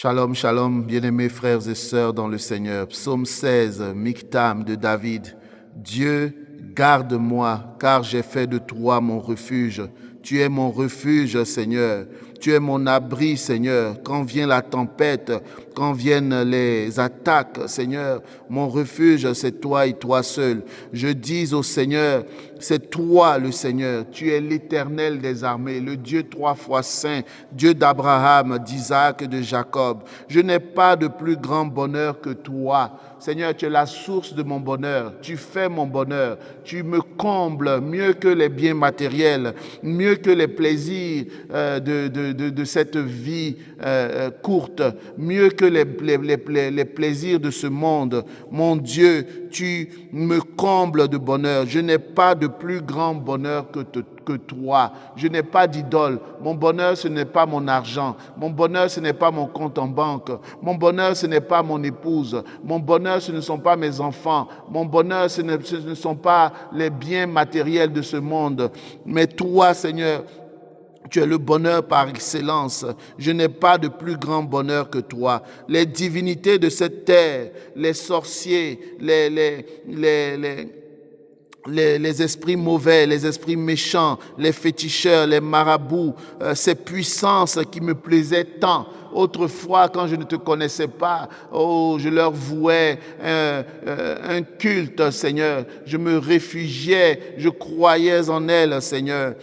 Shalom, shalom, bien-aimés frères et sœurs dans le Seigneur. Psaume 16, Michtam de David. Dieu, garde-moi, car j'ai fait de toi mon refuge. Tu es mon refuge, Seigneur. Tu es mon abri, Seigneur. Quand vient la tempête, quand viennent les attaques, Seigneur, mon refuge, c'est toi et toi seul. Je dis au Seigneur, c'est toi le Seigneur. Tu es l'Éternel des armées, le Dieu 3 fois saint, Dieu d'Abraham, d'Isaac et de Jacob. Je n'ai pas de plus grand bonheur que toi. Seigneur, tu es la source de mon bonheur. Tu fais mon bonheur. Tu me combles mieux que les biens matériels, mieux que les plaisirs de cette vie courte, mieux que les plaisirs de ce monde. Mon Dieu, tu me combles de bonheur. Je n'ai pas de plus grand bonheur que toi. Je n'ai pas d'idole. Mon bonheur, ce n'est pas mon argent. Mon bonheur, ce n'est pas mon compte en banque. Mon bonheur, ce n'est pas mon épouse. Mon bonheur, ce ne sont pas mes enfants. Mon bonheur, ce ne sont pas les biens matériels de ce monde. Mais toi, Seigneur, tu es le bonheur par excellence. Je n'ai pas de plus grand bonheur que toi. Les divinités de cette terre, les sorciers, les esprits mauvais, les esprits méchants, les féticheurs, les marabouts, ces puissances qui me plaisaient tant. Autrefois, quand je ne te connaissais pas, je leur vouais un culte, Seigneur. Je me réfugiais, je croyais en elles, Seigneur.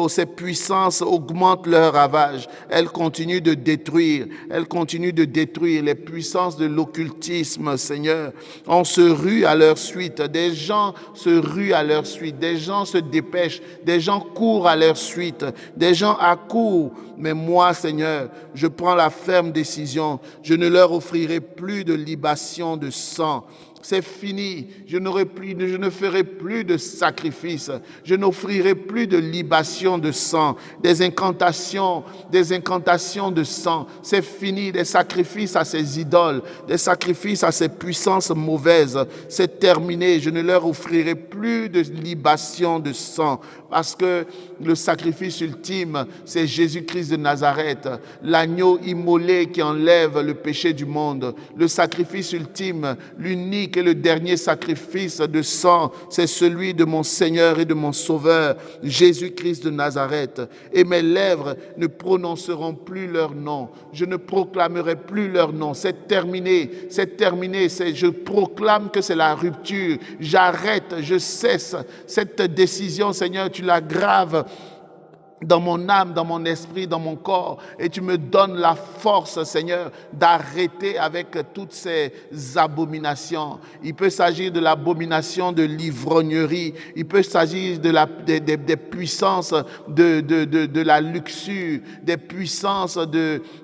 Ces puissances augmentent leur ravage. Elles continuent de détruire. Elles continuent de détruire les puissances de l'occultisme, Seigneur. On se rue à leur suite. Des gens se ruent à leur suite. Des gens se dépêchent. Des gens courent à leur suite. Des gens accourent. Mais moi, Seigneur, je prends la ferme décision. Je ne leur offrirai plus de libation de sang. C'est fini. Je ne ferai plus de sacrifices. Je n'offrirai plus de libation de sang, des incantations de sang. C'est fini. Des sacrifices à ces idoles, des sacrifices à ces puissances mauvaises. C'est terminé. Je ne leur offrirai plus de libation de sang parce que le sacrifice ultime, c'est Jésus-Christ de Nazareth, l'agneau immolé qui enlève le péché du monde. Le sacrifice ultime, l'unique et le dernier sacrifice de sang, c'est celui de mon Seigneur et de mon Sauveur, Jésus-Christ de Nazareth. Et mes lèvres ne prononceront plus leur nom. Je ne proclamerai plus leur nom. C'est terminé. C'est terminé. Je proclame que c'est la rupture. J'arrête, je cesse. Cette décision, Seigneur, tu la graves dans mon âme, dans mon esprit, dans mon corps. Et tu me donnes la force, Seigneur, d'arrêter avec toutes ces abominations. Il peut s'agir de l'abomination de l'ivrognerie. Il peut s'agir des puissances de la luxure, des puissances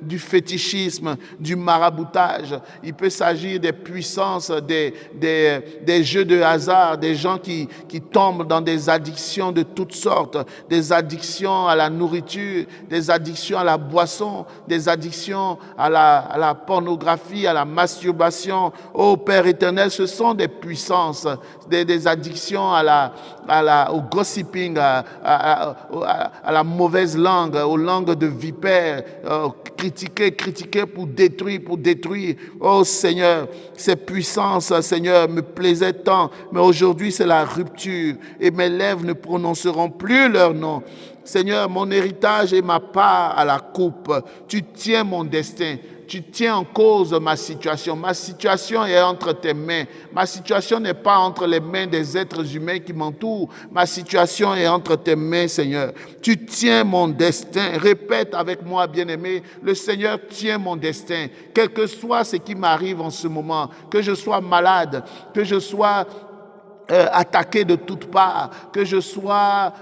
du fétichisme, du maraboutage. Il peut s'agir des puissances des jeux de hasard, des gens qui tombent dans des addictions de toutes sortes, des addictions à la nourriture, des addictions à la boisson, des addictions à la pornographie, à la masturbation. Oh Père éternel, ce sont des puissances, des addictions au gossiping, à la mauvaise langue, aux langues de vipères, critiquer pour détruire. Oh Seigneur, ces puissances, Seigneur, me plaisaient tant, mais aujourd'hui c'est la rupture et mes lèvres ne prononceront plus leur nom. Seigneur, mon héritage est ma part à la coupe. Tu tiens mon destin. Tu tiens en cause ma situation. Ma situation est entre tes mains. Ma situation n'est pas entre les mains des êtres humains qui m'entourent. Ma situation est entre tes mains, Seigneur. Tu tiens mon destin. Répète avec moi, bien-aimé, le Seigneur tient mon destin. Quel que soit ce qui m'arrive en ce moment, que je sois malade, que je sois attaqué de toutes parts, que je sois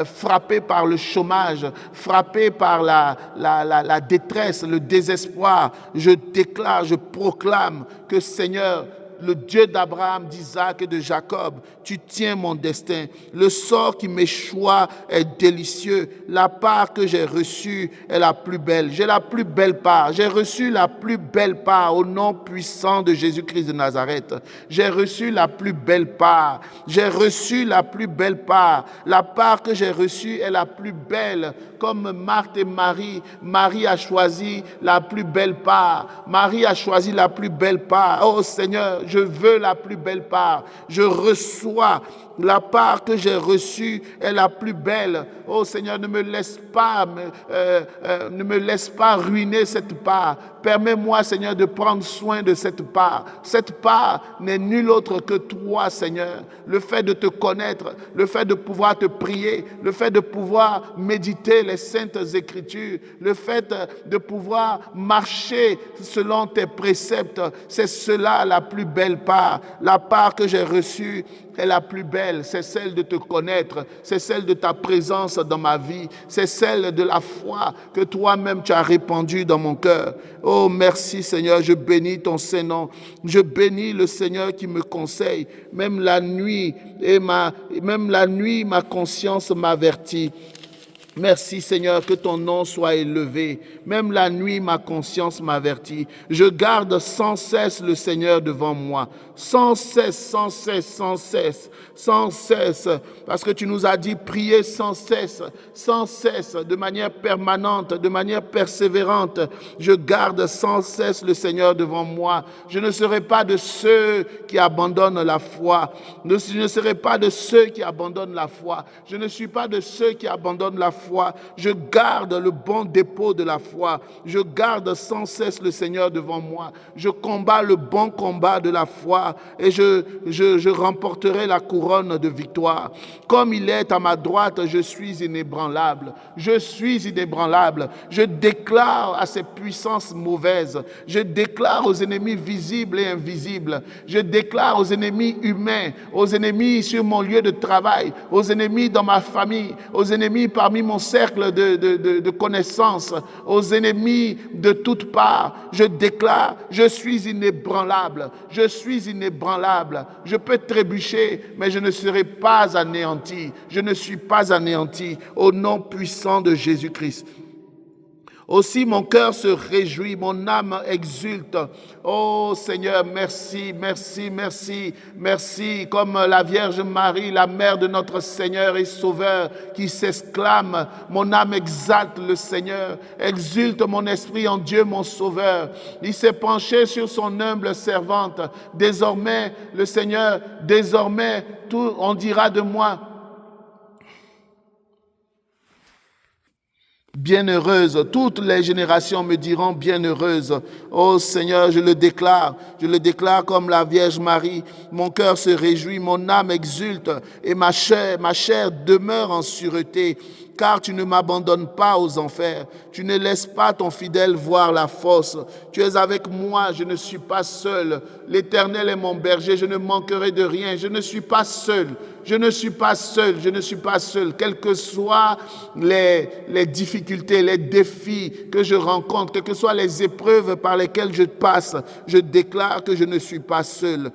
frappé par le chômage, frappé par la détresse, le désespoir, je déclare, je proclame que Seigneur, le Dieu d'Abraham, d'Isaac et de Jacob. Tu tiens mon destin. Le sort qui m'échoit est délicieux. La part que j'ai reçue est la plus belle. J'ai la plus belle part. J'ai reçu la plus belle part au nom puissant de Jésus-Christ de Nazareth. J'ai reçu la plus belle part. J'ai reçu la plus belle part. La part que j'ai reçue est la plus belle. Comme Marthe et Marie, Marie a choisi la plus belle part. Marie a choisi la plus belle part. Oh Seigneur, je veux la plus belle part. Je reçois la part que j'ai reçue est la plus belle. Oh Seigneur, ne me laisse pas ruiner cette part. Permets-moi, Seigneur, de prendre soin de cette part. Cette part n'est nulle autre que toi, Seigneur. Le fait de te connaître, le fait de pouvoir te prier, le fait de pouvoir méditer les saintes écritures, le fait de pouvoir marcher selon tes préceptes, c'est cela la plus belle part. La part que j'ai reçue est la plus belle, c'est celle de te connaître, c'est celle de ta présence dans ma vie, c'est celle de la foi que toi-même tu as répandue dans mon cœur. Oh merci Seigneur, je bénis ton Saint-Nom, je bénis le Seigneur qui me conseille, même la nuit ma conscience m'avertit. Merci Seigneur, que ton nom soit élevé. Même la nuit, ma conscience m'avertit. Je garde sans cesse le Seigneur devant moi. Sans cesse, sans cesse, sans cesse, sans cesse. Parce que tu nous as dit prier sans cesse, de manière permanente, de manière persévérante. Je garde sans cesse le Seigneur devant moi. Je ne serai pas de ceux qui abandonnent la foi. Je ne serai pas de ceux qui abandonnent la foi. Je ne suis pas de ceux qui abandonnent la foi. Je garde le bon dépôt de la foi. Je garde sans cesse le Seigneur devant moi. Je combats le bon combat de la foi et je remporterai la couronne de victoire. Comme il est à ma droite, je suis inébranlable. Je suis inébranlable. Je déclare à ces puissances mauvaises, je déclare aux ennemis visibles et invisibles, je déclare aux ennemis humains, aux ennemis sur mon lieu de travail, aux ennemis dans ma famille, aux ennemis parmi mon cercle de connaissances, aux ennemis de toutes parts. Je déclare, je suis inébranlable, je suis inébranlable. Je peux trébucher, mais je ne serai pas anéanti. Je ne suis pas anéanti au nom puissant de Jésus-Christ. Aussi mon cœur se réjouit, mon âme exulte. Oh Seigneur, merci, merci, merci, merci. Comme la Vierge Marie, la mère de notre Seigneur et Sauveur, qui s'exclame, mon âme exalte le Seigneur, exulte mon esprit en Dieu mon Sauveur. Il s'est penché sur son humble servante. Désormais, le Seigneur, désormais, tout on dira de moi, bienheureuse, toutes les générations me diront bienheureuse. Oh Seigneur, je le déclare comme la Vierge Marie. Mon cœur se réjouit, mon âme exulte et ma chair demeure en sûreté. Car tu ne m'abandonnes pas aux enfers. Tu ne laisses pas ton fidèle voir la fosse. Tu es avec moi, je ne suis pas seul. L'Éternel est mon berger, je ne manquerai de rien. Je ne suis pas seul. Je ne suis pas seul, je ne suis pas seul. Quelles que soient les difficultés, les défis que je rencontre, quelles que soient les épreuves par lesquelles je passe, je déclare que je ne suis pas seul.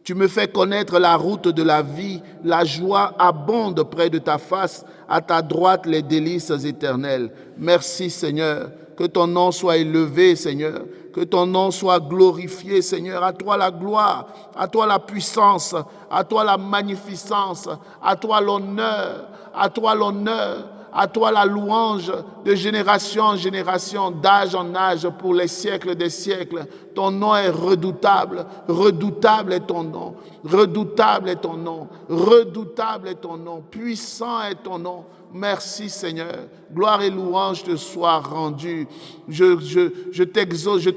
Tu me fais connaître la route de la vie, la joie abonde près de ta face, à ta droite les délices éternelles. Merci Seigneur, que ton nom soit élevé Seigneur, que ton nom soit glorifié Seigneur. À toi la gloire, à toi la puissance, à toi la magnificence, à toi l'honneur, à toi l'honneur. À toi la louange de génération en génération, d'âge en âge, pour les siècles des siècles. Ton nom est redoutable, redoutable est ton nom, redoutable est ton nom, redoutable est ton nom, puissant est ton nom. Merci Seigneur, gloire et louange te soient rendues. Je t'exauce, je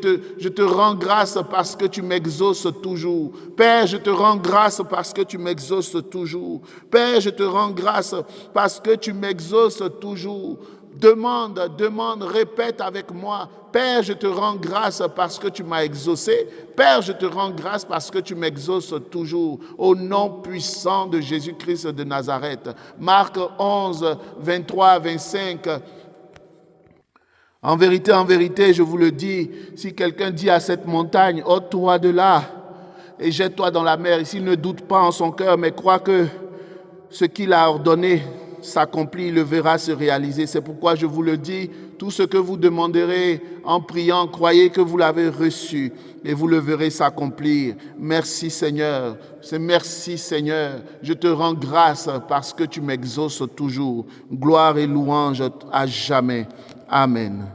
te rends grâce parce que tu m'exauces toujours. Père, je te rends grâce parce que tu m'exauces toujours. Père, je te rends grâce parce que tu m'exauces toujours. Demande, répète avec moi. Père, je te rends grâce parce que tu m'as exaucé. Père, je te rends grâce parce que tu m'exauces toujours. Au nom puissant de Jésus-Christ de Nazareth. Marc 11, 23, 25. En vérité, je vous le dis, si quelqu'un dit à cette montagne, ôte-toi de là, et jette-toi dans la mer. Et s'il ne doute pas en son cœur, mais croit que ce qu'il a ordonné s'accomplit, il le verra se réaliser. C'est pourquoi je vous le dis, tout ce que vous demanderez en priant, croyez que vous l'avez reçu et vous le verrez s'accomplir. Merci Seigneur, merci Seigneur. Je te rends grâce parce que tu m'exauces toujours. Gloire et louange à jamais. Amen.